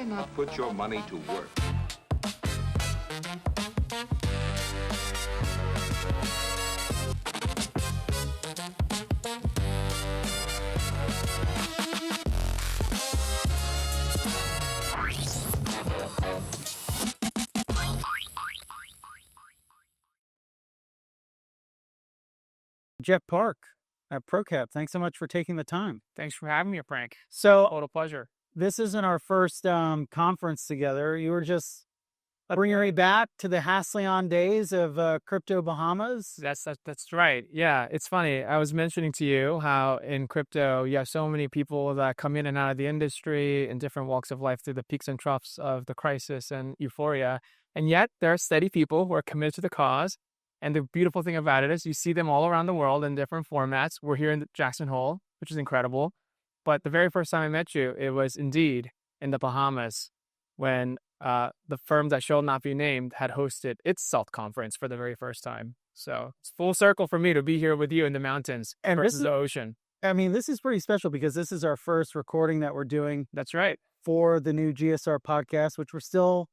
why not put your money to work? Jeff Park at ProCap, thanks so much for taking the time. Thanks for having me, Frank. So, Total pleasure. this isn't our first conference together. You were just bringing me back to the Hasleon days of Crypto Bahamas. That's right. Yeah, it's funny. I was mentioning to you how in crypto, you have so many people that come in and out of the industry in different walks of life through the peaks and troughs of the crisis and euphoria. And yet there are steady people who are committed to the cause. And the beautiful thing about it is you see them all around the world in different formats. We're here in Jackson Hole, which is incredible. But the very first time I met you, it was indeed in the Bahamas when the firm that shall not be named had hosted its Salt conference for the very first time. So it's full circle for me to be here with you in the mountains And versus this is, the ocean. I mean, this is pretty special because this is our first recording that we're doing That's right. for the new GSR podcast, which we're still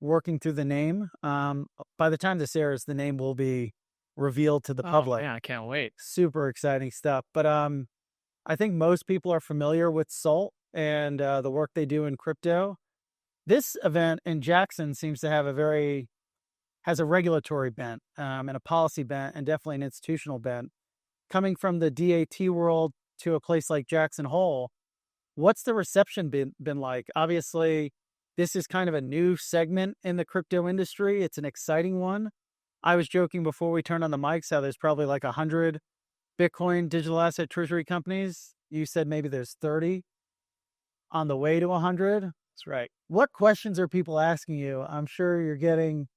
working through the name. By the time this airs, the name will be revealed to the public. Man, I can't wait. Super exciting stuff. But I think most people are familiar with Salt and the work they do in crypto. This event in Jackson seems to have has a regulatory bent and a policy bent and definitely an institutional bent. Coming from the DAT world to a place like Jackson Hole, what's the reception been like? Obviously, this is kind of a new segment in the crypto industry. It's an exciting one. I was joking before we turned on the mics how there's probably like 100 Bitcoin digital asset treasury companies. You said maybe there's 30 on the way to 100. That's right. What questions are people asking you? I'm sure you're getting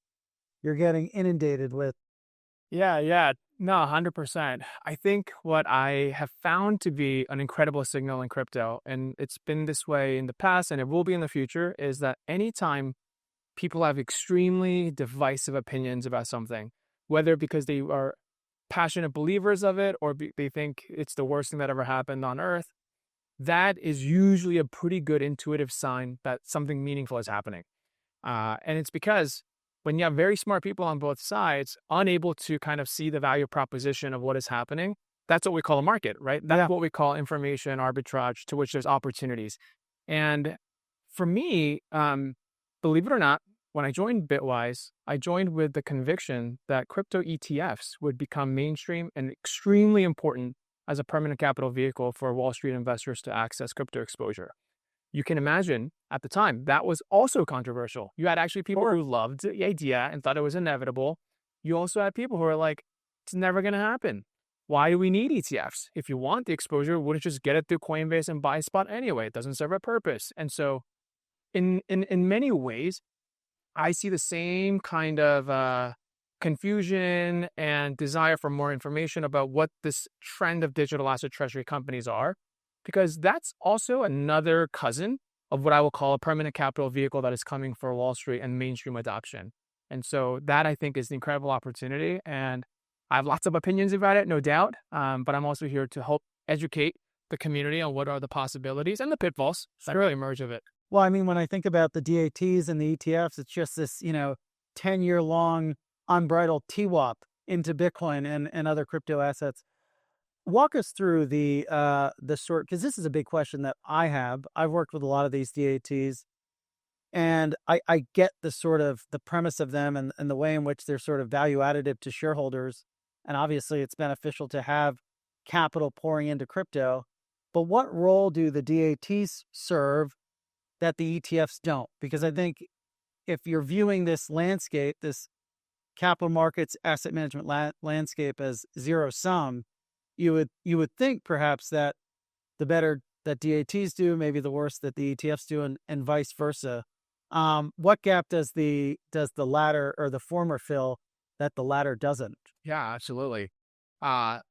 inundated with. Yeah. No, 100%. I think what I have found to be an incredible signal in crypto, and it's been this way in the past and it will be in the future, is that anytime people have extremely divisive opinions about something, whether because they are passionate believers of it or they think it's the worst thing that ever happened on earth, that is usually a pretty good intuitive sign that something meaningful is happening. And it's because when you have very smart people on both sides, unable to kind of see the value proposition of what is happening, that's what we call a market, right? That's what we call information arbitrage, to which there's opportunities. And for me, believe it or not, when I joined Bitwise, I joined with the conviction that crypto ETFs would become mainstream and extremely important as a permanent capital vehicle for Wall Street investors to access crypto exposure. You can imagine at the time that was also controversial. You had actually people who loved the idea and thought it was inevitable. You also had people who were like, it's never going to happen. Why do we need ETFs? If you want the exposure, wouldn't you just get it through Coinbase and buy spot anyway? It doesn't serve a purpose. And so in many ways, I see the same kind of confusion and desire for more information about what this trend of digital asset treasury companies are, because that's also another cousin of what I will call a permanent capital vehicle that is coming for Wall Street and mainstream adoption. And so that, I think, is the incredible opportunity. And I have lots of opinions about it, no doubt. But I'm also here to help educate the community on what are the possibilities and the pitfalls that really emerge of it. Well, I mean, when I think about the DATs and the ETFs, it's just this, 10-year-long unbridled TWAP into Bitcoin and other crypto assets. Walk us through the sort, because this is a big question that I have. I've worked with a lot of these DATs, and I get the premise of them and the way in which they're sort of value additive to shareholders. And obviously it's beneficial to have capital pouring into crypto. But what role do the DATs serve that the ETFs don't? Because I think if you're viewing this landscape, this capital markets asset management landscape as zero sum, you would think perhaps that the better that DATs do, maybe the worse that the ETFs do, and vice versa. What gap does the latter or the former fill that the latter doesn't? Yeah, absolutely. There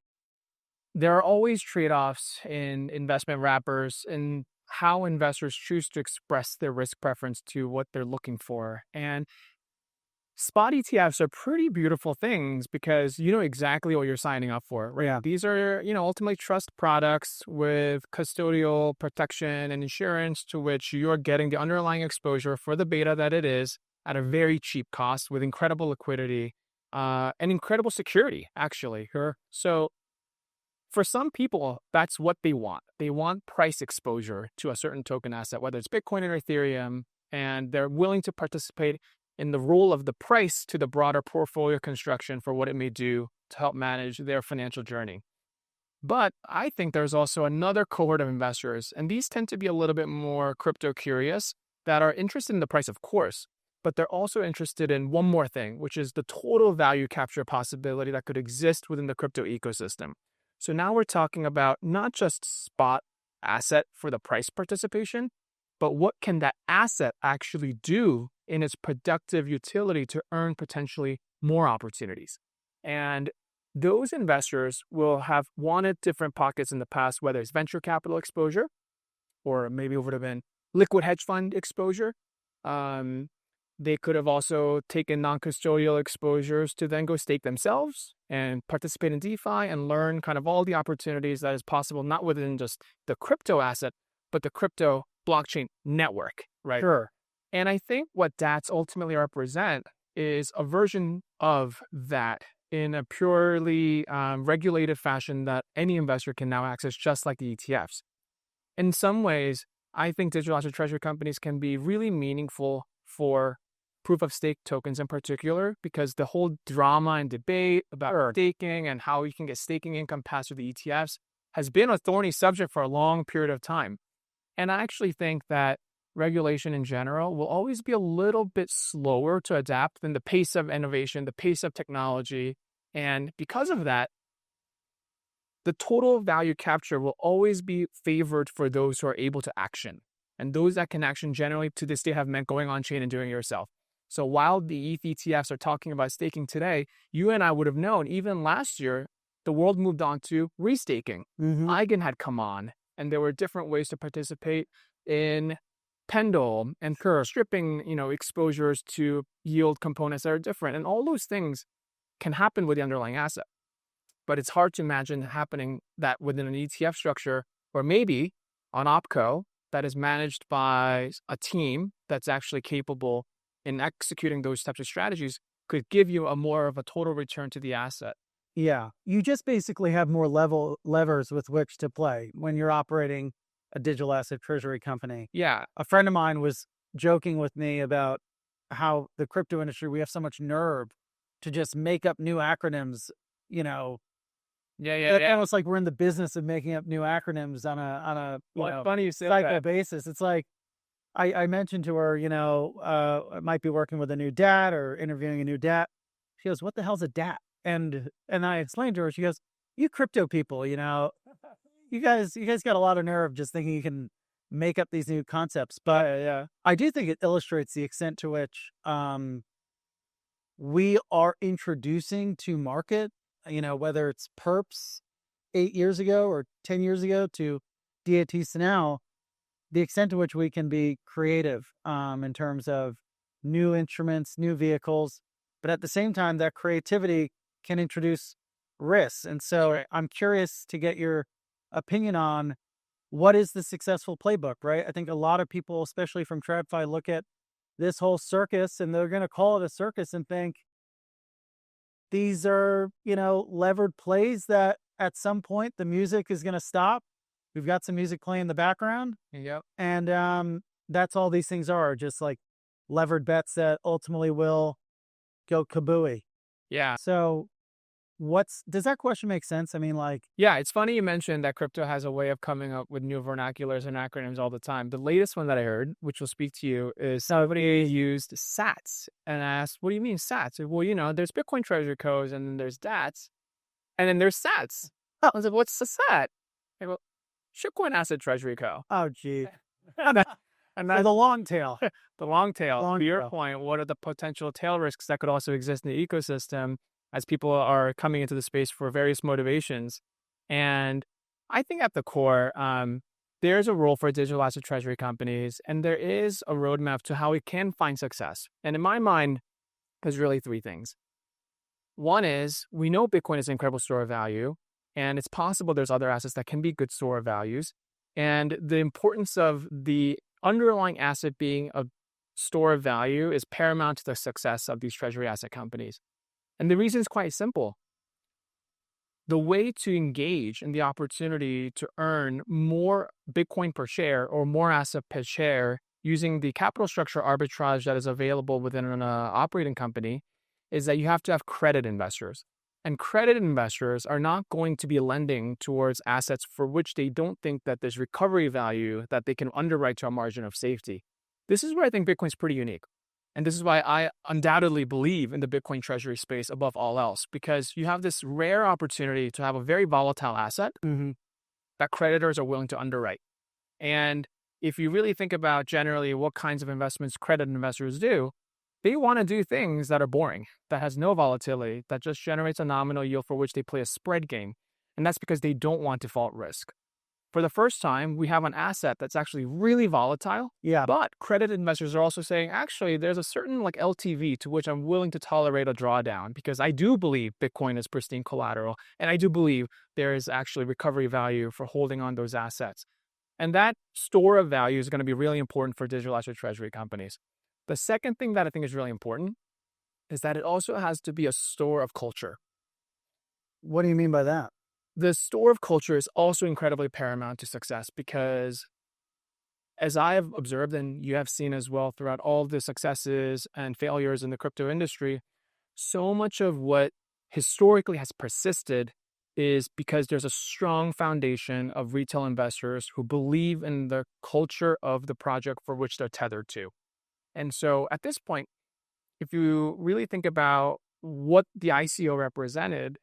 are always trade-offs in investment wrappers and how investors choose to express their risk preference to what they're looking for. And spot ETFs are pretty beautiful things because you know exactly what you're signing up for, right? Yeah. These are, ultimately trust products with custodial protection and insurance to which you're getting the underlying exposure for the beta that it is at a very cheap cost with incredible liquidity and incredible security, actually. Sure. So for some people, that's what they want. They want price exposure to a certain token asset, whether it's Bitcoin or Ethereum, and they're willing to participate in the role of the price to the broader portfolio construction for what it may do to help manage their financial journey. But I think there's also another cohort of investors, and these tend to be a little bit more crypto curious, that are interested in the price, of course, but they're also interested in one more thing, which is the total value capture possibility that could exist within the crypto ecosystem. So now we're talking about not just spot asset for the price participation, but what can that asset actually do in its productive utility to earn potentially more opportunities. And those investors will have wanted different pockets in the past, whether it's venture capital exposure, or maybe it would have been liquid hedge fund exposure. They could have also taken non-custodial exposures to then go stake themselves and participate in DeFi and learn kind of all the opportunities that is possible, not within just the crypto asset, but the crypto blockchain network, right? Sure. And I think what DATs ultimately represent is a version of that in a purely regulated fashion that any investor can now access, just like the ETFs. In some ways, I think digital asset treasury companies can be really meaningful for proof of stake tokens in particular, because the whole drama and debate about staking and how you can get staking income passed through the ETFs has been a thorny subject for a long period of time. And I actually think that regulation in general will always be a little bit slower to adapt than the pace of innovation, the pace of technology. And because of that, the total value capture will always be favored for those who are able to action. And those that can action generally to this day have meant going on chain and doing it yourself. So while the ETH ETFs are talking about staking today, you and I would have known even last year, the world moved on to restaking. Eigen had come on, and there were different ways to participate in Pendle and stripping, exposures to yield components that are different. And all those things can happen with the underlying asset. But it's hard to imagine happening that within an ETF structure, or maybe an opco that is managed by a team that's actually capable in executing those types of strategies could give you a more of a total return to the asset. Yeah. You just basically have more levers with which to play when you're operating a digital asset treasury company. Yeah. A friend of mine was joking with me about how the crypto industry, we have so much nerve to just make up new acronyms, Yeah. Almost like we're in the business of making up new acronyms on a Funny you say cycle that. basis. It's like, I mentioned to her, I might be working with a new DAT or interviewing a new DAT. She goes, "What the hell's a DAT?" And I explained to her, she goes, "You crypto people, you guys got a lot of nerve just thinking you can make up these new concepts." But I do think it illustrates the extent to which we are introducing to market, whether it's perps 8 years ago or 10 years ago to DATs now, the extent to which we can be creative in terms of new instruments, new vehicles, but at the same time, that creativity can introduce risks. And so I'm curious to get your opinion on what is the successful playbook, right? I think a lot of people, especially from TradFi, look at this whole circus and they're going to call it a circus and think these are, levered plays that at some point the music is going to stop. We've got some music playing in the background. Yep. And that's all these things are, just like levered bets that ultimately will go kabooey. Yeah. So does that question make sense? I mean, Yeah, it's funny you mentioned that crypto has a way of coming up with new vernaculars and acronyms all the time. The latest one that I heard, which will speak to you, is somebody used SATs. And I asked, "What do you mean SATs?" Well, there's Bitcoin Treasury Codes, and then there's DATs, and then there's SATs. I was like, "What's the SAT?" I go, Shitcoin Asset Treasury Co. oh, gee. And that's the long tail. the long tail. Long To your tail. point, what are the potential tail risks that could also exist in the ecosystem as people are coming into the space for various motivations? And I think at the core, there's a role for digital asset treasury companies, and there is a roadmap to how we can find success. And in my mind, is really three things. One is we know Bitcoin is an incredible store of value, and it's possible there's other assets that can be good store of values. And the importance of the underlying asset being a store of value is paramount to the success of these treasury asset companies. And the reason is quite simple. The way to engage in the opportunity to earn more Bitcoin per share or more asset per share using the capital structure arbitrage that is available within an operating company is that you have to have credit investors. And credit investors are not going to be lending towards assets for which they don't think that there's recovery value that they can underwrite to a margin of safety. This is where I think Bitcoin's pretty unique. And this is why I undoubtedly believe in the Bitcoin treasury space above all else, because you have this rare opportunity to have a very volatile asset that creditors are willing to underwrite. And if you really think about generally what kinds of investments credit investors do, they want to do things that are boring, that has no volatility, that just generates a nominal yield for which they play a spread game. And that's because they don't want default risk. For the first time, we have an asset that's actually really volatile. Yeah. But credit investors are also saying, actually, there's a certain LTV to which I'm willing to tolerate a drawdown because I do believe Bitcoin is pristine collateral. And I do believe there is actually recovery value for holding on those assets. And that store of value is going to be really important for digital asset treasury companies. The second thing that I think is really important is that it also has to be a store of culture. What do you mean by that? The store of culture is also incredibly paramount to success because, as I have observed and you have seen as well throughout all the successes and failures in the crypto industry, so much of what historically has persisted is because there's a strong foundation of retail investors who believe in the culture of the project for which they're tethered to. And so at this point, if you really think about what the ICO represented,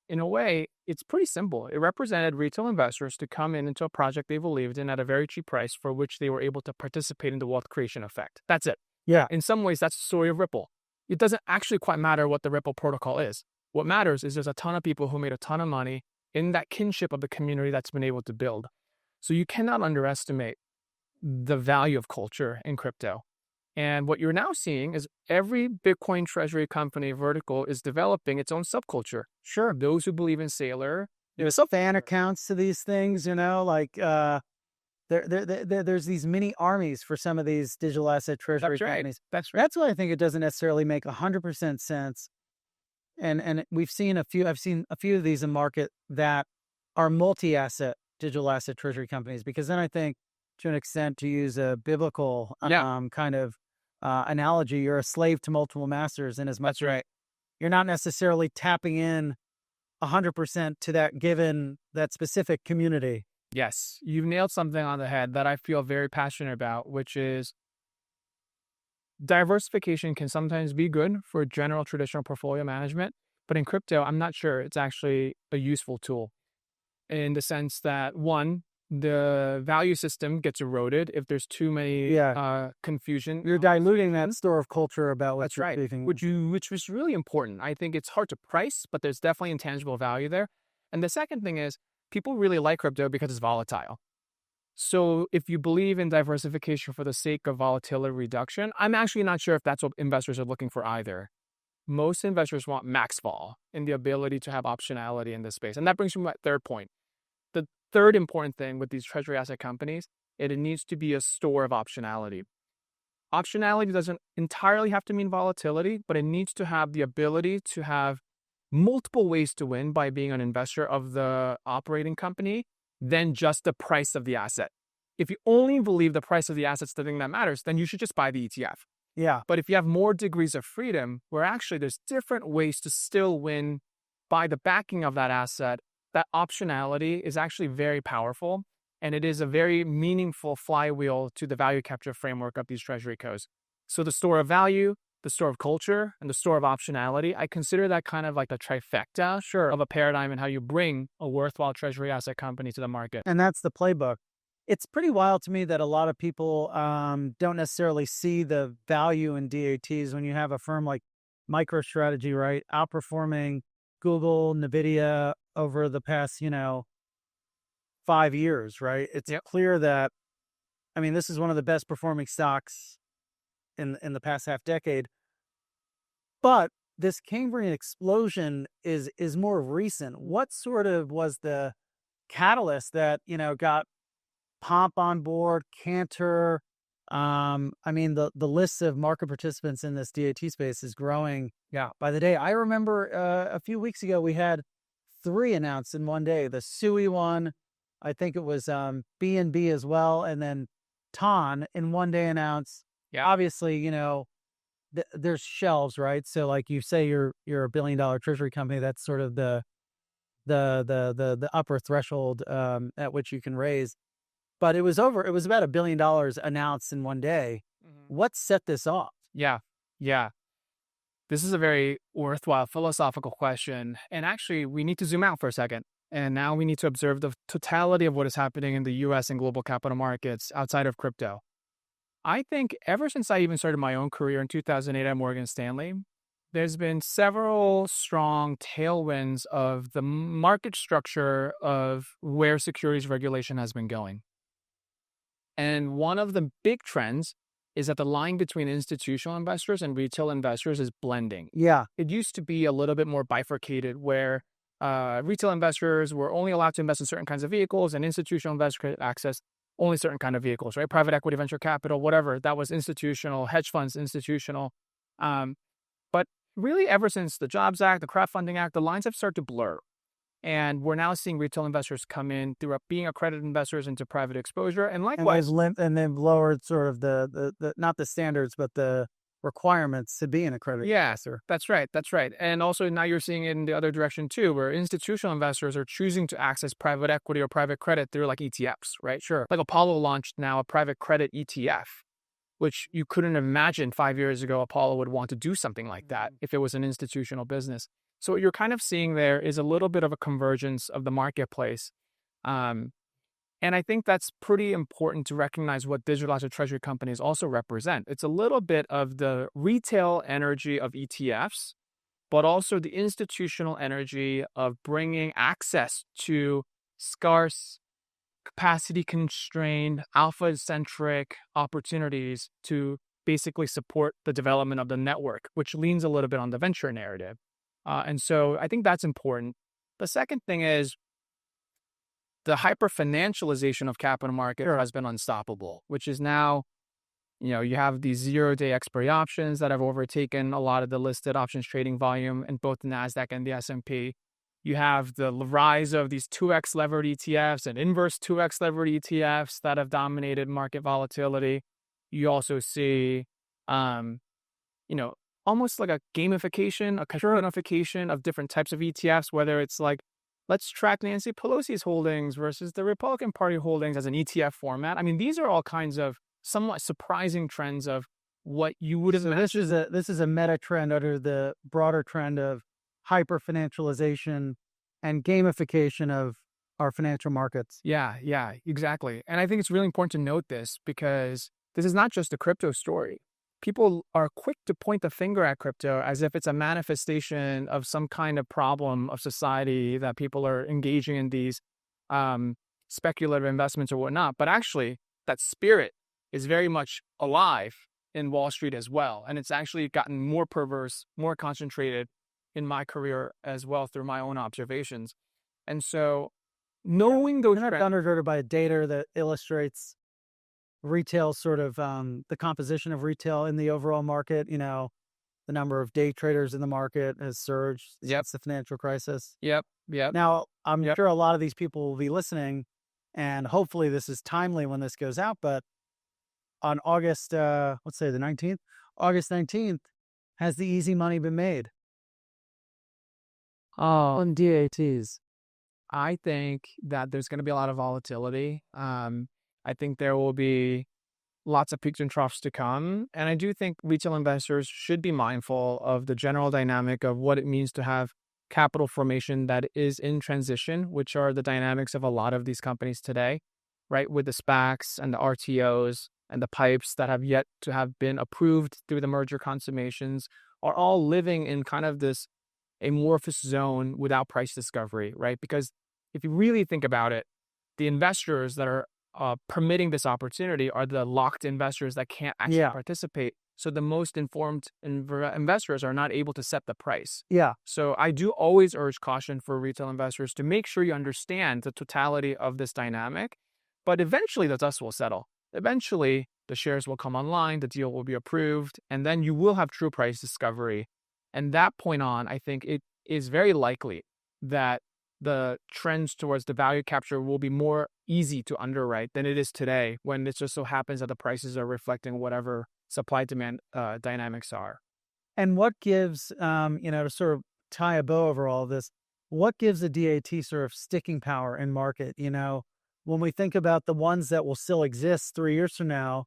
in a way, it's pretty simple. It represented retail investors to come into a project they believed in at a very cheap price for which they were able to participate in the wealth creation effect. That's it. Yeah. In some ways, that's the story of Ripple. It doesn't actually quite matter what the Ripple protocol is. What matters is there's a ton of people who made a ton of money in that kinship of the community that's been able to build. So you cannot underestimate the value of culture in crypto. And what you're now seeing is every Bitcoin treasury company vertical is developing its own subculture. Sure. Those who believe in Sailor. There's fan accounts to these things, there's these mini armies for some of these digital asset treasury companies. That's right. That's why I think it doesn't necessarily make 100% sense. And I've seen a few of these in market that are multi-asset digital asset treasury companies, because then I think to an extent, to use a biblical kind of analogy, you're a slave to multiple masters, in as much as you're not necessarily tapping in 100% to that specific community. Yes, you've nailed something on the head that I feel very passionate about, which is diversification can sometimes be good for general traditional portfolio management, but in crypto, I'm not sure it's actually a useful tool in the sense that, one, the value system gets eroded if there's too many confusion. You're diluting that store of culture about what That's you're right, speaking. which was really important. I think it's hard to price, but there's definitely intangible value there. And the second thing is people really like crypto because it's volatile. So if you believe in diversification for the sake of volatility reduction, I'm actually not sure if that's what investors are looking for either. Most investors want max vol and the ability to have optionality in this space. And that brings me to my third point. The third important thing with these treasury asset companies, it needs to be a store of optionality. Optionality doesn't entirely have to mean volatility, but it needs to have the ability to have multiple ways to win by being an investor of the operating company than just the price of the asset. If you only believe the price of the asset's the thing that matters, then you should just buy the ETF. Yeah. But if you have more degrees of freedom, where actually there's different ways to still win by the backing of that asset, that optionality is actually very powerful. And it is a very meaningful flywheel to the value capture framework of these treasury codes. So the store of value, the store of culture, and the store of optionality, I consider that kind of like the trifecta of a paradigm in how you bring a worthwhile treasury asset company to the market. And that's the playbook. It's pretty wild to me that a lot of people don't necessarily see the value in DATs when you have a firm like MicroStrategy, right, outperforming Google, NVIDIA over the past, 5 years, right? It's clear that, this is one of the best performing stocks in the past half decade. But this Cambrian explosion is more recent. What sort of was the catalyst that, got Pomp on board, Cantor? I mean, the list of market participants in this DAT space is growing by the day. I remember a few weeks ago we had 3 announced in one day. The SUI one, I think it was B&B as well, and then TON in one day announced. Yeah. Obviously, there's shelves, right? So like you say you're a $1 billion treasury company, that's sort of the upper threshold at which you can raise. But it was about $1 billion announced in one day. What set this off? Yeah. This is a very worthwhile philosophical question. And actually, we need to zoom out for a second. And now we need to observe the totality of what is happening in the US and global capital markets outside of crypto. I think ever since I even started my own career in 2008 at Morgan Stanley, there's been several strong tailwinds of the market structure of where securities regulation has been going. And one of the big trends is that the line between institutional investors and retail investors is blending. Yeah. It used to be a little bit more bifurcated where retail investors were only allowed to invest in certain kinds of vehicles and institutional investors could access only certain kind of vehicles, right? Private equity, venture capital, whatever. That was institutional, hedge funds, institutional. But really ever since the Jobs Act, the Crowdfunding Act, the lines have started to blur. And we're now seeing retail investors come in through being accredited investors into private exposure. And likewise, and they've lowered sort of the not the standards, but the requirements to be an accredited investor. That's right. And also now you're seeing it in the other direction too, where institutional investors are choosing to access private equity or private credit through like ETFs, right? Sure. Like Apollo launched now a private credit ETF, which you couldn't imagine 5 years ago Apollo would want to do something like that if it was an institutional business. So what you're kind of seeing there is a little bit of a convergence of the marketplace. And I think that's pretty important to recognize what digital asset treasury companies also represent. It's a little bit of the retail energy of ETFs, but also the institutional energy of bringing access to scarce, capacity-constrained, alpha-centric opportunities to basically support the development of the network, which leans a little bit on the venture narrative. And so I think that's important. The second thing is the hyper-financialization of capital market has been unstoppable, which is now, you have these 0-day expiry options that have overtaken a lot of the listed options trading volume in both the NASDAQ and the S&P. You have the rise of these 2x levered ETFs and inverse 2x levered ETFs that have dominated market volatility. You also see, almost like a gamification, a cashonification of different types of ETFs, whether it's like, let's track Nancy Pelosi's holdings versus the Republican Party holdings as an ETF format. I mean, these are all kinds of somewhat surprising trends of what you would have imagined. This is a meta trend under the broader trend of hyper-financialization and gamification of our financial markets. Yeah, exactly. And I think it's really important to note this because this is not just a crypto story. People are quick to point the finger at crypto as if it's a manifestation of some kind of problem of society that people are engaging in these speculative investments or whatnot. But actually, that spirit is very much alive in Wall Street as well. And it's actually gotten more perverse, more concentrated in my career as well through my own observations. And so knowing those trends... undergirded by data that illustrates retail sort of the composition of retail in the overall market. The number of day traders in the market has surged since the financial crisis. Yep. Now, I'm sure a lot of these people will be listening, and hopefully this is timely when this goes out, but on August, let's say the 19th, August 19th, has the easy money been made? On DATs. I think that there's going to be a lot of volatility. I think there will be lots of peaks and troughs to come. And I do think retail investors should be mindful of the general dynamic of what it means to have capital formation that is in transition, which are the dynamics of a lot of these companies today, right? With the SPACs and the RTOs and the pipes that have yet to have been approved through the merger consummations are all living in kind of this amorphous zone without price discovery, right? Because if you really think about it, the investors that are permitting this opportunity are the locked investors that can't actually participate. So the most informed investors are not able to set the price. Yeah. So I do always urge caution for retail investors to make sure you understand the totality of this dynamic. But eventually the dust will settle. Eventually the shares will come online, the deal will be approved, and then you will have true price discovery. And that point on, I think it is very likely that the trends towards the value capture will be more easy to underwrite than it is today, when it just so happens that the prices are reflecting whatever supply-demand dynamics are. And what gives, to sort of tie a bow over all this, what gives the DAT sort of sticking power in market? When we think about the ones that will still exist 3 years from now,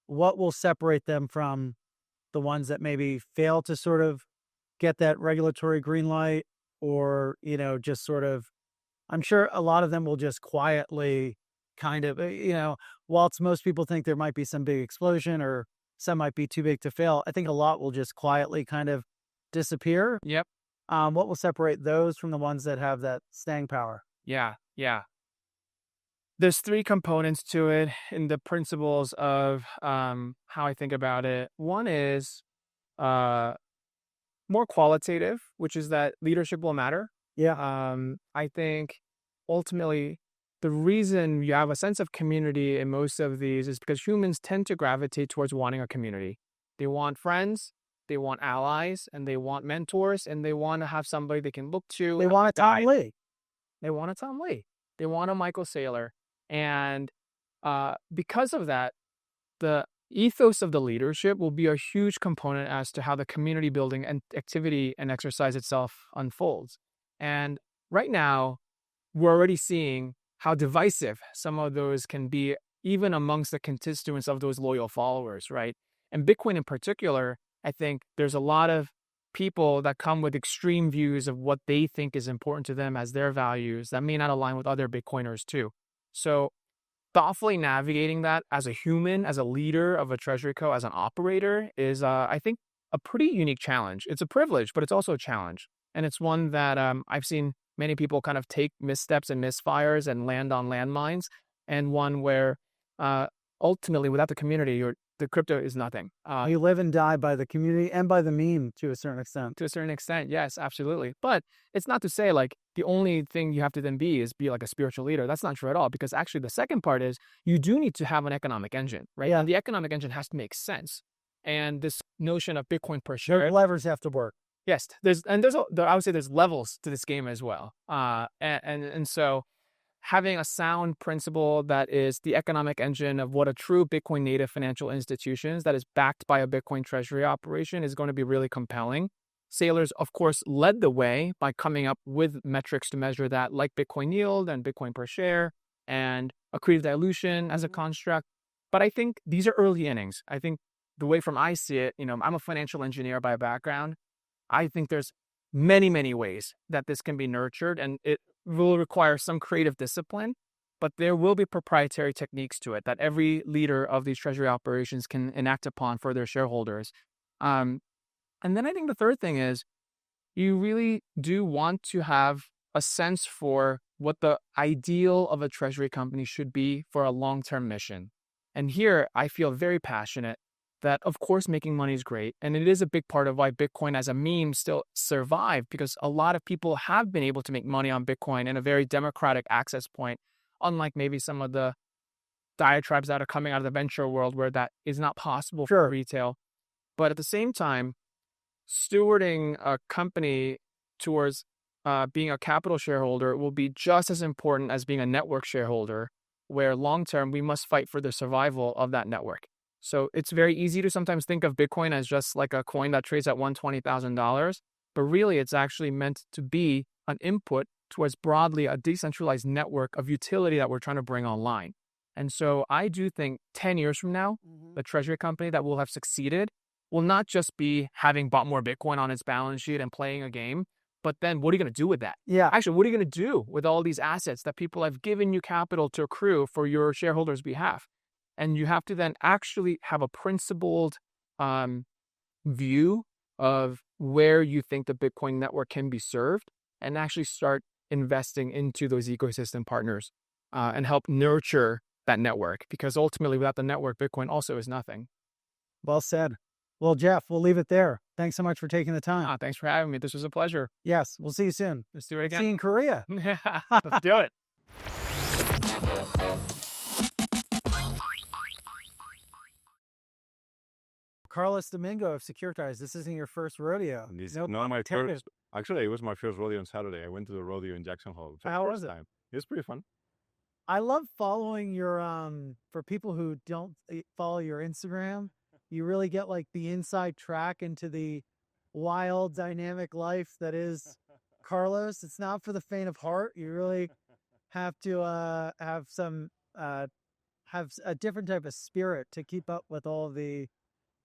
what will separate them from the ones that maybe fail to sort of get that regulatory green light, or, just sort of, I'm sure a lot of them will just quietly kind of, whilst most people think there might be some big explosion or some might be too big to fail, I think a lot will just quietly kind of disappear. Yep. What will separate those from the ones that have that staying power? Yeah. There's 3 components to it in the principles of how I think about it. One is more qualitative, which is that leadership will matter. Yeah. I think ultimately the reason you have a sense of community in most of these is because humans tend to gravitate towards wanting a community. They want friends, they want allies, and they want mentors, and they want to have somebody they can look to. They want a Tom Lee. They want a Tom Lee. They want a Michael Saylor. And because of that, the ethos of the leadership will be a huge component as to how the community building and activity and exercise itself unfolds. And right now, we're already seeing how divisive some of those can be, even amongst the constituents of those loyal followers, right? And Bitcoin in particular, I think there's a lot of people that come with extreme views of what they think is important to them as their values that may not align with other Bitcoiners too. So thoughtfully navigating that as a human, as a leader of a treasury co, as an operator is, I think, a pretty unique challenge. It's a privilege, but it's also a challenge. And it's one that I've seen many people kind of take missteps and misfires and land on landmines, and one where ultimately without the community, the crypto is nothing. You live and die by the community and by the meme to a certain extent. To a certain extent, yes, absolutely. But it's not to say like the only thing you have to then be like a spiritual leader. That's not true at all, because actually the second part is you do need to have an economic engine, right? Yeah. And the economic engine has to make sense. And this notion of Bitcoin per share, Their levers have to work. yes, I would say there's levels to this game as well. And so having a sound principle that is the economic engine of what a true Bitcoin native financial institution is, that is backed by a Bitcoin treasury operation, is going to be really compelling. Sailors, of course, led the way by coming up with metrics to measure that, like Bitcoin yield and Bitcoin per share and accretive dilution as a construct. But I think these are early innings. I think the way from I see it, I'm a financial engineer by background. I think there's many, many ways that this can be nurtured, and it will require some creative discipline, but there will be proprietary techniques to it that every leader of these treasury operations can enact upon for their shareholders. And then I think the third thing is you really do want to have a sense for what the ideal of a treasury company should be for a long-term mission. And here I feel very passionate that, of course, making money is great. And it is a big part of why Bitcoin as a meme still survived, because a lot of people have been able to make money on Bitcoin in a very democratic access point, unlike maybe some of the diatribes that are coming out of the venture world where that is not possible for retail. But at the same time, stewarding a company towards being a capital shareholder will be just as important as being a network shareholder, where long-term we must fight for the survival of that network. So it's very easy to sometimes think of Bitcoin as just like a coin that trades at $120,000, but really it's actually meant to be an input towards broadly a decentralized network of utility that we're trying to bring online. And so I do think 10 years from now, the treasury company that will have succeeded will not just be having bought more Bitcoin on its balance sheet and playing a game, but then what are you going to do with that? Yeah. Actually, what are you going to do with all these assets that people have given you capital to accrue for your shareholders' behalf? And you have to then actually have a principled view of where you think the Bitcoin network can be served, and actually start investing into those ecosystem partners and help nurture that network. Because ultimately, without the network, Bitcoin also is nothing. Well said. Well, Jeff, we'll leave it there. Thanks so much for taking the time. Thanks for having me. This was a pleasure. Yes, we'll see you soon. Let's do it again. See you in Korea. Let's do it. Carlos Domingo of Securitize, this isn't your first rodeo. This Nope. not my Take first. Actually, it was my first rodeo on Saturday. I went to the rodeo in Jackson Hole. How First was it? time. It was pretty fun. I love following your for people who don't follow your Instagram, you really get like the inside track into the wild dynamic life that is Carlos. It's not for the faint of heart. You really have to have some have a different type of spirit to keep up with all the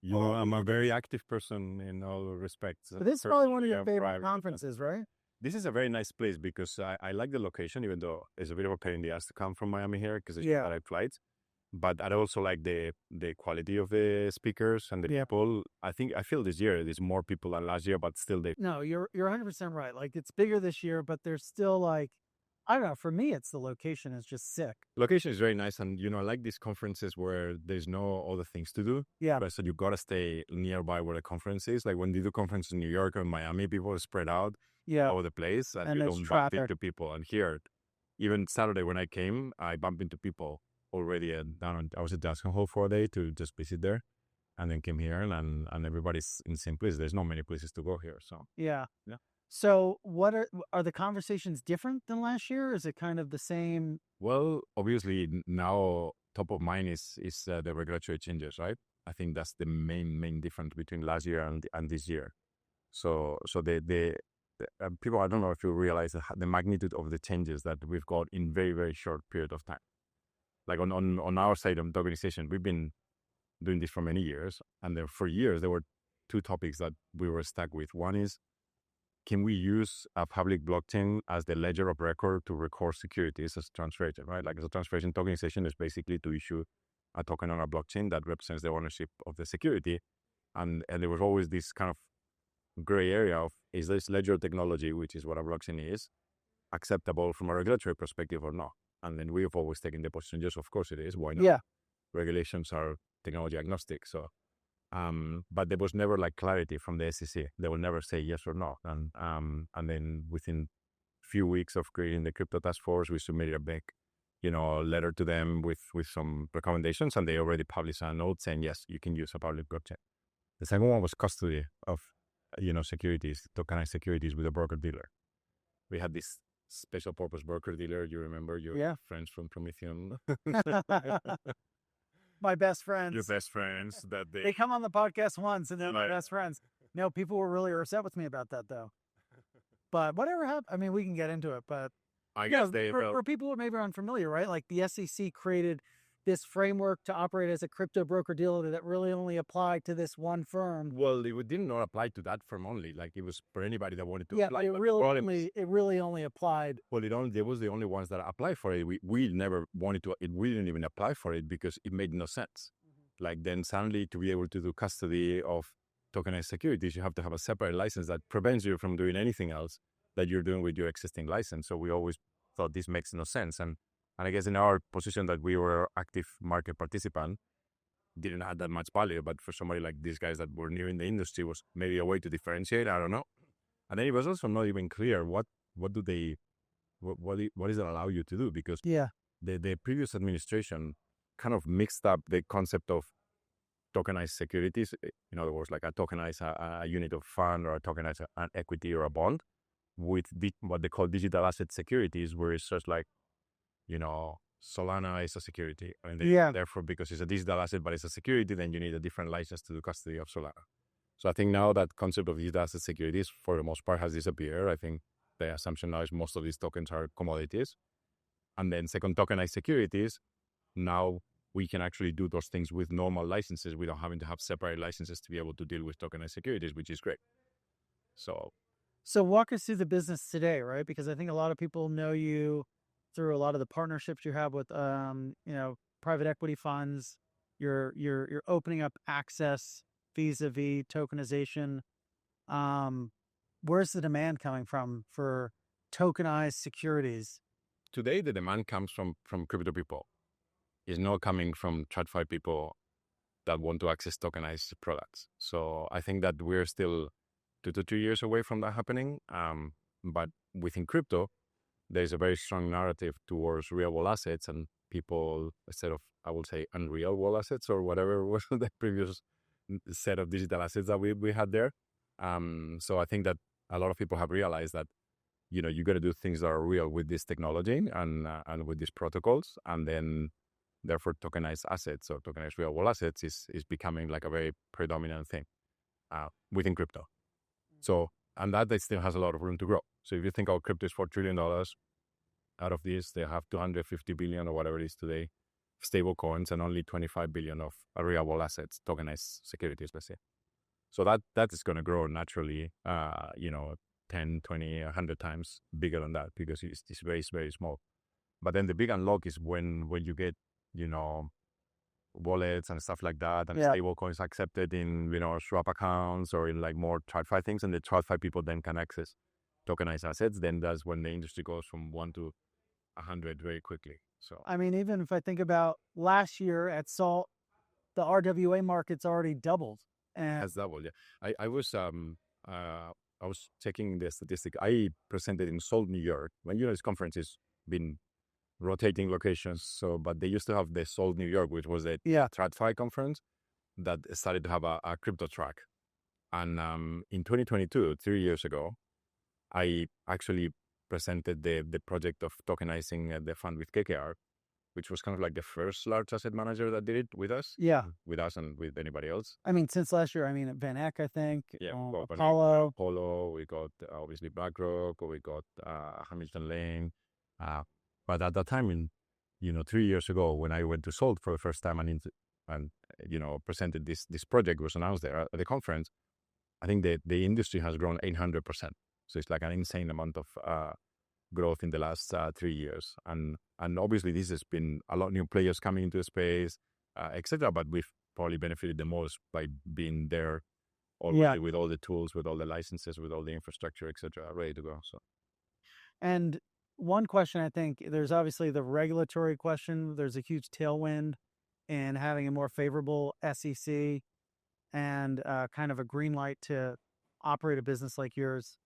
You know, I'm a very active person in all respects. But this is probably one of your personally and favorite private. conferences, right? This is a very nice place because I like the location, even though it's a bit of a pain in the ass to come from Miami here because it's Yeah. direct flights. But I also like the quality of the speakers and the Yeah. people. I feel this year there's more people than last year, but still No, you're 100% right. Like it's bigger this year, but there's still like I don't know. For me, it's the location is just sick. location is very nice. And, I like these conferences where there's no other things to do. Yeah. But so you got to stay nearby where the conference is. Like when you do conferences in New York or Miami, people are spread out Yeah. all over the place and you there's don't bump traffic. into people. And here, even Saturday when I came, I bumped into people already I was at Jackson Hole for a day to just visit there and then came here and everybody's in the same place. There's not many places to go here. So Yeah. Yeah. So what are the conversations different than last year? Is it kind of the same? Well, obviously now top of mind is the regulatory changes, right? I think that's the main difference between last year and this year. So the people, I don't know if you realize the magnitude of the changes that we've got in very, very short period of time. Like on our side on tokenization, we've been doing this for many years, and for years there were two topics that we were stuck with. One is, can we use a public blockchain as the ledger of record to record securities as translation, right? Like as a translation, tokenization is basically to issue a token on a blockchain that represents the ownership of the security. And there was always this kind of gray area of, is this ledger technology, which is what a blockchain is, acceptable from a regulatory perspective or not? And then we have always taken the position, yes, of course it is. Why not? Yeah. Regulations are technology agnostic. So, but there was never like clarity from the SEC. They will never say yes or no. And then within a few weeks of creating the crypto task force, we submitted a big, letter to them with some recommendations, and they already published a note saying, yes, you can use a public blockchain. The second one was custody of, securities, tokenized securities with a broker dealer. We had this special purpose broker dealer. You remember your friends from Promethean? My best friends. Your best friends that They come on the podcast once and they're my Right. best friends. No, people were really upset with me about that though. But whatever happened, I mean, we can get into it, but I yeah, guess they for people who maybe are unfamiliar, right? Like the SEC created this framework to operate as a crypto broker dealer that really only applied to this one firm. Well, it did not apply to that firm only. Like it was for anybody that wanted to Yeah, apply. but it really only applied. Well, there was the only ones that applied for it. We never wanted to. We didn't even apply for it because it made no sense. Like then suddenly to be able to do custody of tokenized securities, you have to have a separate license that prevents you from doing anything else that you're doing with your existing license. So we always thought this makes no sense. And I guess in our position that we were active market participant, didn't have that much value. But for somebody like these guys that were new in the industry, was maybe a way to differentiate. I don't know. And then it was also not even clear what does it allow you to do, because the previous administration kind of mixed up the concept of tokenized securities. In other words, like a tokenize a unit of fund or a tokenize an equity or a bond with what they call digital asset securities, where it's just like, Solana is a security. And therefore, because it's a digital asset, but it's a security, then you need a different license to do custody of Solana. So I think now that concept of digital asset securities, for the most part, has disappeared. I think the assumption now is most of these tokens are commodities. And then second, tokenized securities, now we can actually do those things with normal licenses without having to have separate licenses to be able to deal with tokenized securities, which is great. So walk us through the business today, right? Because I think a lot of people know you through a lot of the partnerships you have with, private equity funds. You're opening up access vis-a-vis tokenization. Where's the demand coming from for tokenized securities? Today, the demand comes from crypto people. It's not coming from TradFi people that want to access tokenized products. So I think that we're still 2 to 3 years away from that happening. But within crypto, there's a very strong narrative towards real world assets, and people, instead of, I will say, unreal world assets or whatever was the previous set of digital assets that we had there. So I think that a lot of people have realized that, you got to do things that are real with this technology and with these protocols, and then therefore tokenized assets or tokenized real world assets is becoming like a very predominant thing within crypto. So, and that still has a lot of room to grow. So if you think our crypto is $4 trillion, out of this, they have 250 billion or whatever it is today, stable coins, and only 25 billion of real world assets, tokenized securities, let's say. So that is going to grow naturally, 10, 20, 100 times bigger than that, because it's very, very small. But then the big unlock is when you get, wallets and stuff like that, and stable coins accepted in, swap accounts or in like more TradFi things, and the TradFi people then can access tokenized assets. Then that's when the industry goes from 1 to 100 very quickly. So I mean, even if I think about last year at SALT, the RWA market's already doubled. And has doubled. Yeah, I was checking the statistic. I presented in SALT, New York. When this conference has been rotating locations. So, but they used to have the SALT, New York, which was a TradFi conference that started to have a crypto track. And in 2022, 3 years ago, I actually presented the project of tokenizing the fund with KKR, which was kind of like the first large asset manager that did it with us. Yeah. With us and with anybody else. I mean, since last year, Van Eck, I think. Yeah. Apollo. We got obviously BlackRock, or we got Hamilton Lane. But at that time, 3 years ago, when I went to SALT for the first time and presented this project was announced there at the conference, I think the industry has grown 800%. So it's like an insane amount of growth in the last 3 years. And obviously this has been a lot of new players coming into the space, etc. But we've probably benefited the most by being there already with all the tools, with all the licenses, with all the infrastructure, etc., ready to go. So, and one question, I think there's obviously the regulatory question. There's a huge tailwind in having a more favorable SEC and kind of a green light to operate a business like yours.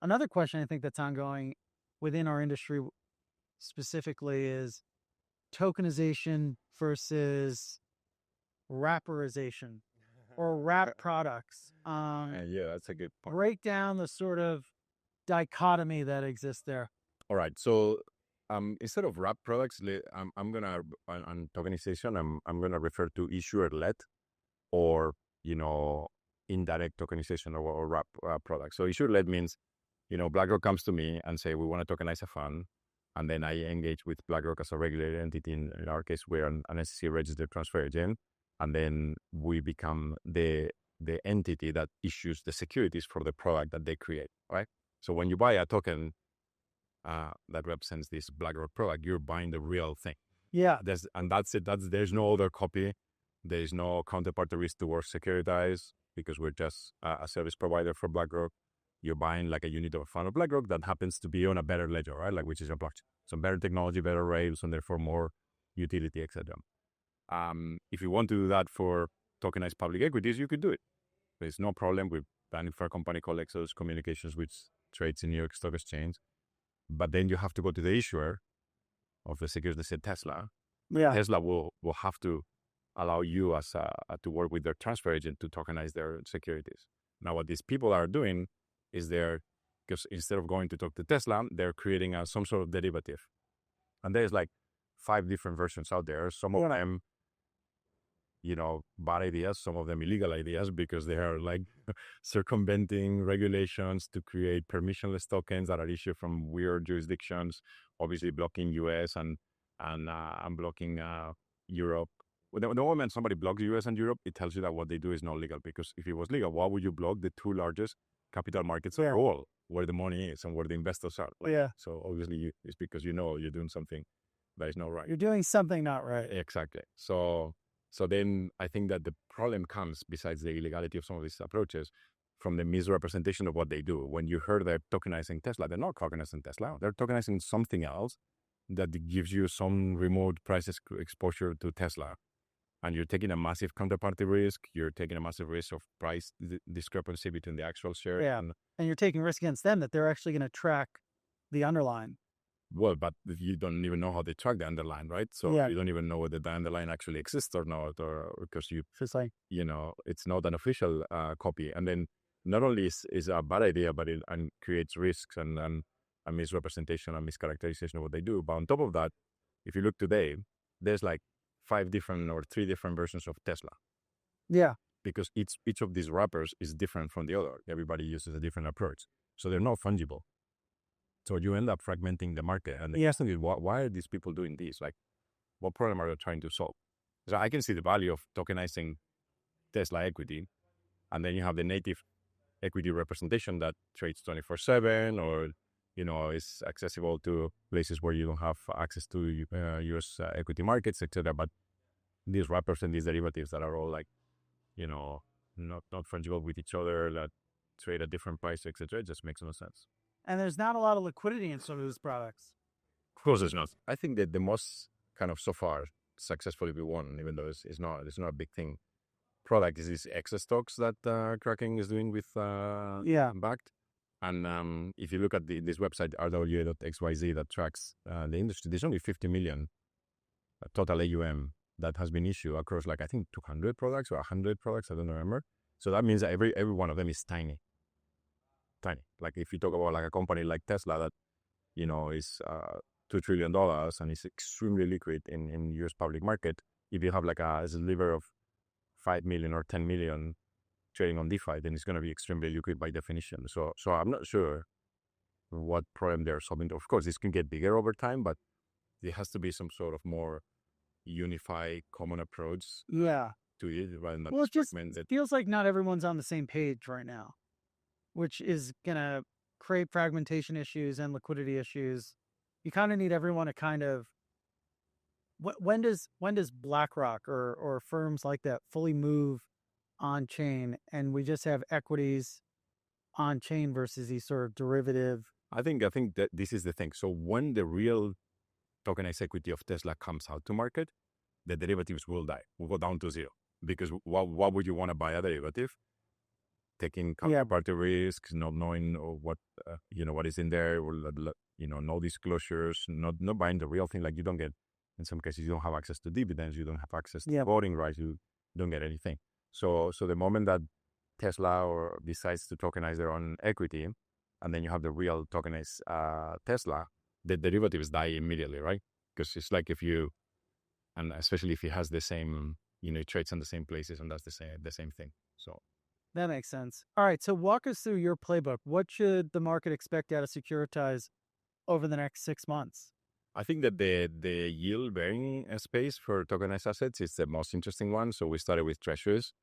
Another question I think that's ongoing within our industry specifically is tokenization versus wrapperization or wrap products. yeah, that's a good point. Break down the sort of dichotomy that exists there. All right. So instead of wrap products, I'm gonna on tokenization. I'm gonna refer to issuer-led or indirect tokenization or wrap products. So issuer-led means BlackRock comes to me and say we want to tokenize a fund, and then I engage with BlackRock as a regulated entity. In our case, we're an SEC registered transfer agent, and then we become the entity that issues the securities for the product that they create. Right. So when you buy a token that represents this BlackRock product, you're buying the real thing. Yeah. That's it. There's no other copy. There's no counterparty risk towards Securitize because we're just a service provider for BlackRock. You're buying like a unit of a fund of BlackRock that happens to be on a better ledger, right? Like which is a blockchain. So better technology, better rails, and therefore more utility, etc. If you want to do that for tokenized public equities, you could do it. There's no problem. We're planning for a company called Exodus Communications, which trades in New York Stock Exchange. But then you have to go to the issuer of the securities, let's say Tesla. Yeah. Tesla will have to allow you as to work with their transfer agent to tokenize their securities. Now, what these people are doing is because instead of going to talk to Tesla, they're creating some sort of derivative. And there's like 5 different versions out there. Some of them, bad ideas, some of them illegal ideas because they are like circumventing regulations to create permissionless tokens that are issued from weird jurisdictions, obviously blocking US and blocking Europe. The moment somebody blocks US and Europe, it tells you that what they do is not legal, because if it was legal, why would you block the 2 largest capital markets of the world, where the money is and where the investors are? So obviously it's because you're doing something that is not right. You're doing something not right. Exactly. So then I think that the problem comes, besides the illegality of some of these approaches, from the misrepresentation of what they do. When you heard they're tokenizing Tesla, they're not tokenizing Tesla. They're tokenizing something else that gives you some remote price exposure to Tesla. and you're taking a massive counterparty risk. You're taking a massive risk of price discrepancy between the actual share. Yeah. And you're taking risk against them that they're actually going to track the underlying. Well, but you don't even know how they track the underlying, right? So Yeah. you don't even know whether the underlying actually exists or not, or because Just like, it's not an official copy. And then not only is a bad idea, but it creates risks and a misrepresentation and mischaracterization of what they do. But on top of that, if you look today, there's like 3 different versions of Tesla. yeah. Because each of these wrappers is different from the other. Everybody uses a different approach. So they're not fungible. So you end up fragmenting the market. And the question is, why are these people doing this? Like, what problem are they trying to solve? So I can see the value of tokenizing Tesla equity. And then you have the native equity representation that trades 24/7 or, is accessible to places where you don't have access to US equity markets, etc. But these wrappers and these derivatives that are all like, not fungible with each other, that trade at different prices, etc. It just makes no sense. And there's not a lot of liquidity in some of those products. Of course, there's not. I think that the most kind of so far successfully we won, even though it's not a big thing, product is these excess stocks that Kraken is doing with Backed. And if you look at this website, RWA.xyz, that tracks the industry, there's only 50 million total AUM that has been issued across, like, I think 200 products or 100 products, I don't remember. So that means that every one of them is tiny. Like if you talk about like a company like Tesla that, is $2 trillion and is extremely liquid in US public market, if you have like a sliver of 5 million or 10 million trading on DeFi, then it's going to be extremely liquid by definition. So I'm not sure what problem they're solving. Of course, this can get bigger over time, but there has to be some sort of more unified, common approach to it rather than Well, it just feels like not everyone's on the same page right now, which is going to create fragmentation issues and liquidity issues. You kind of need everyone to kind of, when does BlackRock or firms like that fully move on chain and we just have equities on chain versus these sort of derivative? I think that this is the thing. So when the real tokenized equity of Tesla comes out to market, the derivatives will go down to zero. Because why would you want to buy a derivative? Taking counterparty risks, not knowing what what is in there, or no disclosures, not buying the real thing. Like you don't get, in some cases, you don't have access to dividends, you don't have access to voting rights, you don't get anything. So the moment that Tesla or decides to tokenize their own equity, and then you have the real tokenized Tesla, the derivatives die immediately, right? Because it's like and especially if it has the same, it trades in the same places and does the same thing. So that makes sense. All right, so walk us through your playbook. What should the market expect out of Securitize over the next 6 months? I think that the yield-bearing space for tokenized assets is the most interesting one. So we started with treasuries,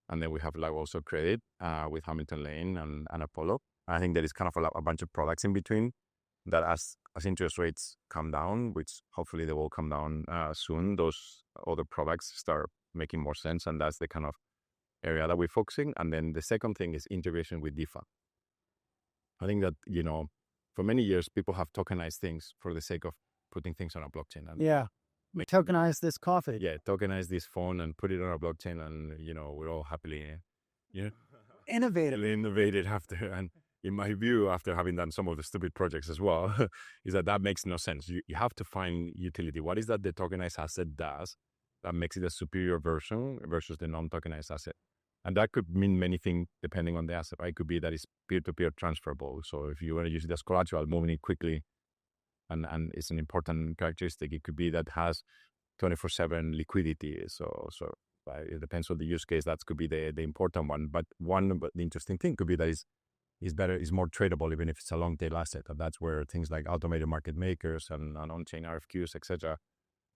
and then we have like also credit with Hamilton Lane and Apollo. I think there is kind of a bunch of products in between that as interest rates come down, which hopefully they will come down soon, those other products start making more sense, and that's the kind of area that we're focusing. And then the second thing is integration with DeFi. I think that, for many years, people have tokenized things for the sake of putting things on a blockchain. And we tokenize this coffee. Yeah, tokenize this phone and put it on a blockchain, and, we're all happily, innovated after. And in my view, after having done some of the stupid projects as well, is that makes no sense. You have to find utility. What is that the tokenized asset does that makes it a superior version versus the non-tokenized asset? And that could mean many things depending on the asset, right? It could be that it's peer-to-peer transferable. So if you want to use it as collateral, moving it quickly, and it's an important characteristic. It could be that has 24/7 liquidity. So it depends on the use case. That could be the important one. But the interesting thing could be that is more tradable, even if it's a long tail asset. And that's where things like automated market makers and on-chain RFQs, etc.,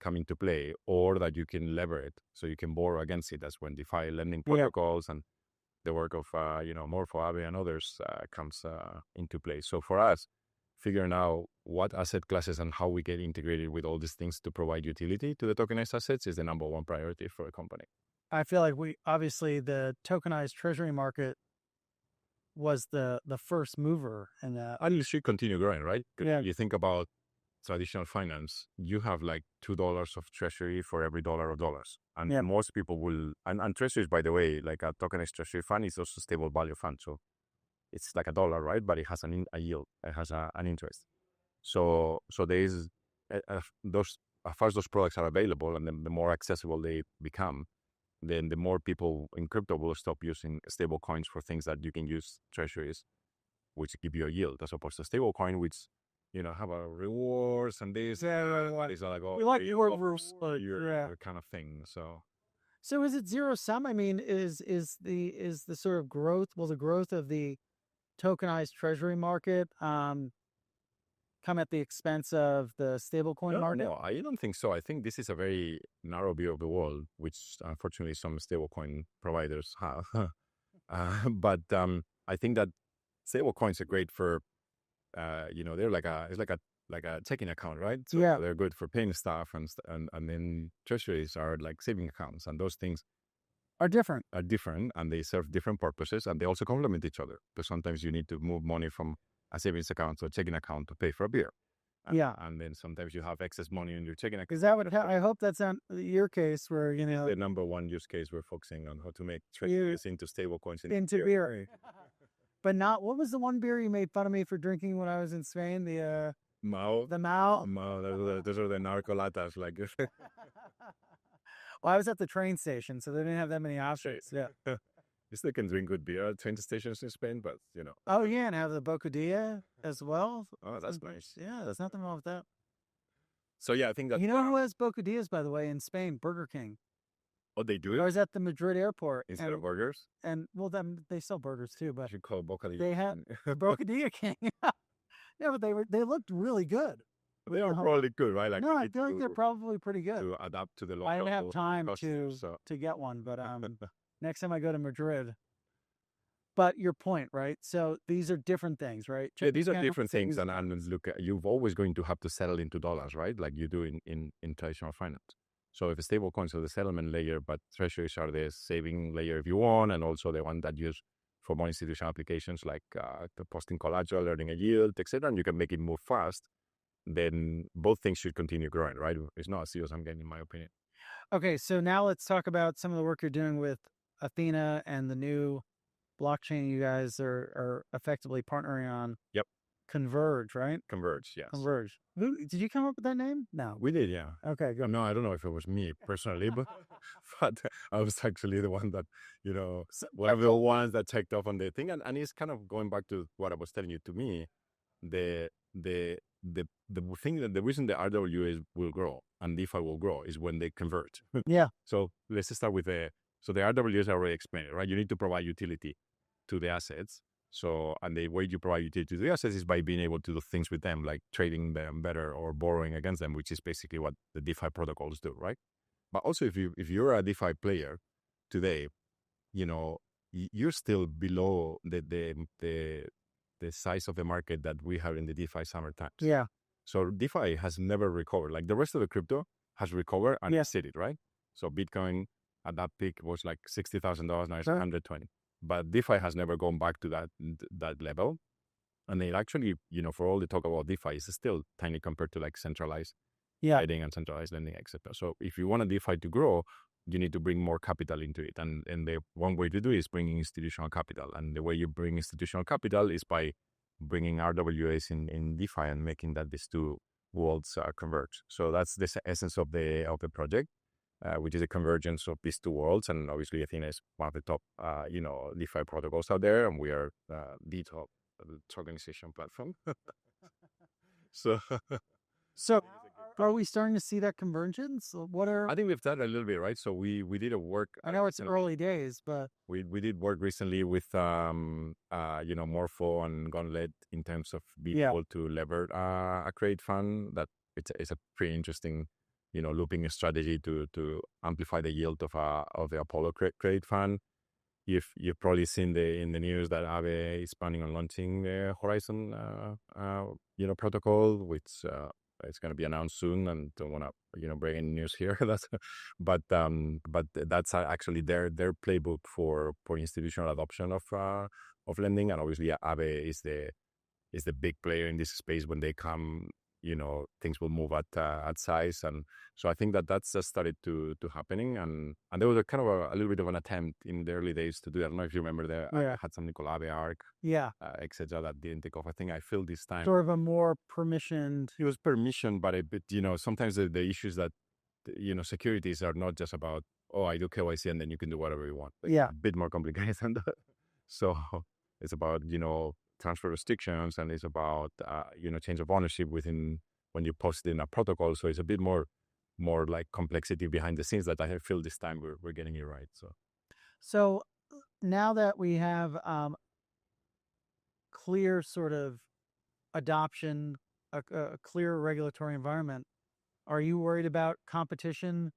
come into play, or that you can lever it, so you can borrow against it. That's when DeFi lending protocols and the work of Morpho, Aave, and others comes into play. So for us, figuring out what asset classes and how we get integrated with all these things to provide utility to the tokenized assets is the number one priority for a company. I feel like obviously the tokenized treasury market was the first mover in that. And it should continue growing, right? You think about traditional finance, you have like $2 of treasury for every dollar of dollars. And Yeah. most people will, and treasuries, by the way, like a tokenized treasury fund is also stable value fund. So it's like a dollar, right? But it has a yield, it has an interest. So there is those, as far as those products are available, and then the more accessible they become, then the more people in crypto will stop using stable coins for things that you can use treasuries, which give you a yield, as opposed to stable coin, which, have a rewards and this. It's like, We like your kind of thing. So is it zero sum? I mean, is the sort of growth? Will the growth of the tokenized treasury market come at the expense of the stablecoin market? No, I don't think so. I think this is a very narrow view of the world, which unfortunately some stablecoin providers have. But I think that stablecoins are great for, they're like a checking account, right? So Yeah. they're good for paying stuff, and then treasuries are like saving accounts, and those things Are different. and they serve different purposes, and they also complement each other. Because sometimes you need to move money from a savings account to a checking account to pay for a beer. Yeah. And then sometimes you have excess money in your checking account. Is that what I hope that's not your case where, The number one use case we're focusing on how to make treasuries into stable coins into beer. But not, what was the one beer you made fun of me for drinking when I was in Spain? The Mao. the Mao. Those are the narco latas. Like, Well, I was at the train station, so they didn't have that many options. Yeah. you still can drink good beer at train stations in Spain, but Oh yeah, and have the bocadilla as well. Oh, that's nice. Yeah, there's nothing wrong with that. So yeah, I think that. You know who has bocadillas, by the way, in Spain? Burger King. Oh, they do I it was at the Madrid airport. instead of burgers. And well, then they sell burgers too, but I should call bocadillo. they had bocadilla king. Yeah, but they looked really good. They are probably good, right? Like, No, I feel like they're probably pretty good. to adapt to the local. I didn't have time customers, to get one, but next time I go to Madrid. But your point, right? So these are different things, right? Yeah, these are different things, and look, you're always going to have to settle into dollars, right? Like you do in traditional finance. So if a stable coins are the settlement layer, but treasuries are the saving layer if you want, and also the one that use for more institutional applications like the posting collateral, earning a yield, etc., and you can make it move fast, then both things should continue growing, right? It's not as serious I'm getting, in my opinion. Okay, so now let's talk about some of the work you're doing with Athena and the new blockchain you guys are effectively partnering on. Yep. Converge, right? Converge, yes. Converge. Did you come up with that name? No. We did, yeah. Okay, good. No, I don't know if it was me personally, but I was actually the one that, one of the ones that checked off on the thing. And it's kind of going back to what I was telling you. To me, the thing that the reason the RWAs will grow and DeFi will grow is when they convert. Yeah. So let's start with the RWAs are already explained, right? You need to provide utility to the assets. So, and the way you provide utility to the assets is by being able to do things with them, like trading them better or borrowing against them, which is basically what the DeFi protocols do, right? But also, if you're a DeFi player today, you're still below the size of the market that we have in the DeFi summer times. Yeah. So DeFi has never recovered. Like the rest of the crypto has recovered and exceeded, right? So Bitcoin at that peak was like $60,000. Now it's 120. But DeFi has never gone back to that level. And it actually, for all the talk about DeFi, it's still tiny compared to like centralized trading and centralized lending, etc. So if you want a DeFi to grow, you need to bring more capital into it. And the one way to do it is bringing institutional capital. And the way you bring institutional capital is by bringing RWAs in DeFi and making that these two worlds converge. So that's the essence of the project. Which is a convergence of these two worlds. And obviously, Athena is one of the top, DeFi protocols out there, and we are the top tokenization platform. So are we starting to see that convergence? I think we've done a little bit, right? So we did a work. I know it's early days, but we did work recently with Morpho and Gauntlet in terms of being able to lever a credit fund. That it's a pretty interesting, looping strategy to amplify the yield of the Apollo credit fund. You've probably seen in the news that Aave is planning on launching the Horizon protocol, which it's going to be announced soon, and don't want to bring any news here. But that's actually their playbook for institutional adoption of lending, and obviously Aave is the big player in this space when they come things will move at size. And so I think that's just started to happening. And there was a kind of a little bit of an attempt in the early days to do that. I don't know if you remember I had something called Aave Arc, etc. that didn't take off. I think I feel this time. Sort of a more permissioned. It was permission, but sometimes the issues that, securities are not just about, oh, I do KYC and then you can do whatever you want. Like, a bit more complicated than that. So it's about, transfer restrictions, and it's about, change of ownership within when you post in a protocol. So it's a bit more like complexity behind the scenes that I feel this time we're getting it right. So now that we have clear sort of adoption, a clear regulatory environment, are you worried about competition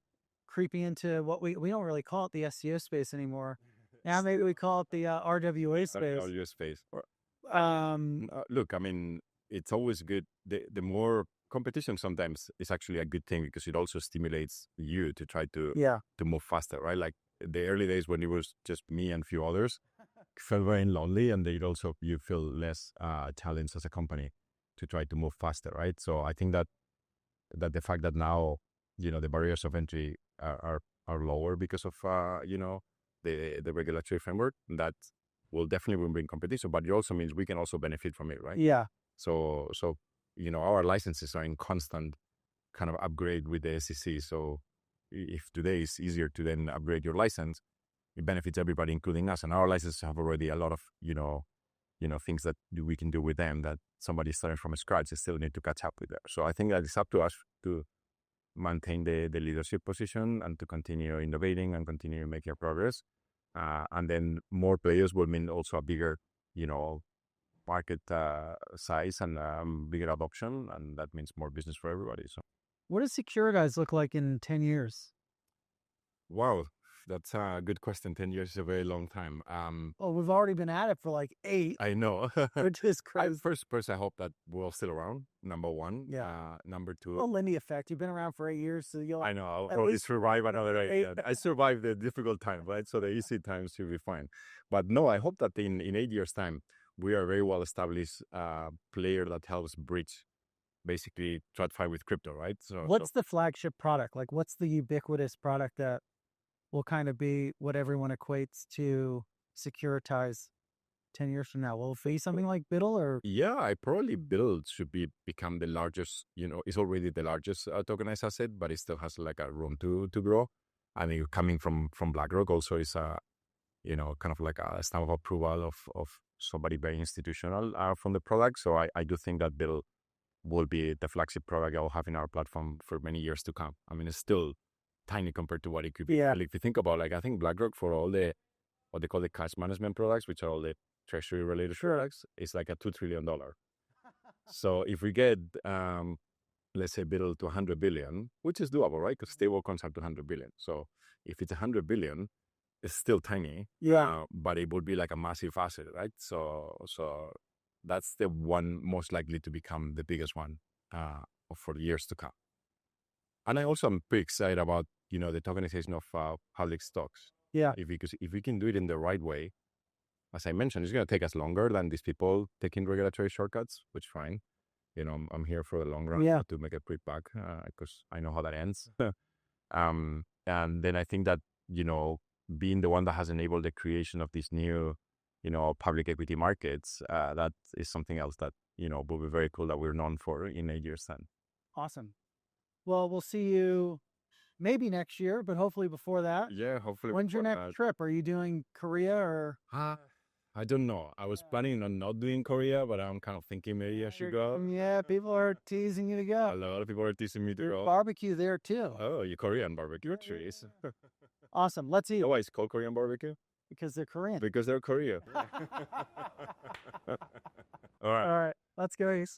creeping into what we don't really call it the SEO space anymore? Now maybe we call it the RWA space. RWA space. Look, I mean, it's always good. The more competition sometimes is actually a good thing, because it also stimulates you to try to move faster, right? Like the early days when it was just me and a few others, felt very lonely, and you feel less challenged as a company to try to move faster, right? So I think that the fact that now, the barriers of entry are lower because of, the regulatory framework, that will definitely bring competition, but it also means we can also benefit from it, right? Yeah. So our licenses are in constant kind of upgrade with the SEC. So if today is easier to then upgrade your license, it benefits everybody, including us. And our licenses have already a lot of, things that we can do with them that somebody starting from scratch, they still need to catch up with there. So I think that it's up to us to maintain the leadership position and to continue innovating and continue making progress. And then more players will mean also a bigger, market size and bigger adoption. And that means more business for everybody. So, what does Securitize look like in 10 years? Wow. That's a good question. 10 years is a very long time. Well, we've already been at it for like 8. I know. Which is crazy. First, I hope that we're still around, number one. Yeah. Number two. Well, Lindy effect. You've been around for 8 years, so you'll... I know. I'll probably survive another 8. I survived the difficult time, right? So the easy times should be fine. But no, I hope that in 8 years' time, we are a very well-established player that helps bridge, basically, TradFi with crypto, right? So what's the flagship product? Like, what's the ubiquitous product that will kind of be what everyone equates to Securitize 10 years from now? Will it be something like Biddle or? Yeah, I probably Biddle should become the largest, it's already the largest tokenized asset, but it still has like a room to grow. I mean, coming from BlackRock also is a, kind of like a stamp of approval of somebody very institutional from the product. So I do think that Biddle will be the flagship product I'll have in our platform for many years to come. I mean, it's still tiny compared to what it could be. Yeah. If you think about, like, I think BlackRock, for all the what they call the cash management products, which are all the treasury related products, is like a $2 trillion. So if we get, let's say, Biddle to 100 billion, which is doable, right? Because stablecoins are to 100 billion. So if it's 100 billion, it's still tiny. Yeah. But it would be like a massive asset, right? So that's the one most likely to become the biggest one for years to come. And I also am pretty excited about, the tokenization of public stocks. Yeah. Because if we can do it in the right way, as I mentioned, it's going to take us longer than these people taking regulatory shortcuts, which fine. I'm here for the long run to make a quick buck because I know how that ends. And then I think that, being the one that has enabled the creation of these new, public equity markets, that is something else that, will be very cool that we're known for in 8 years' time. Awesome. Well, we'll see you maybe next year, but hopefully before that. Yeah, hopefully. When's your next trip? Are you doing Korea or? I don't know. I was planning on not doing Korea, but I'm kind of thinking maybe I should go. Yeah, people are teasing you to go. A lot of people are teasing me to go. Barbecue there too. Oh, you Korean barbecue trees. Awesome. Let's eat. Oh, why it's called Korean barbecue? Because they're Korean. Because they're Korea. All right. All right. Let's go, Ace.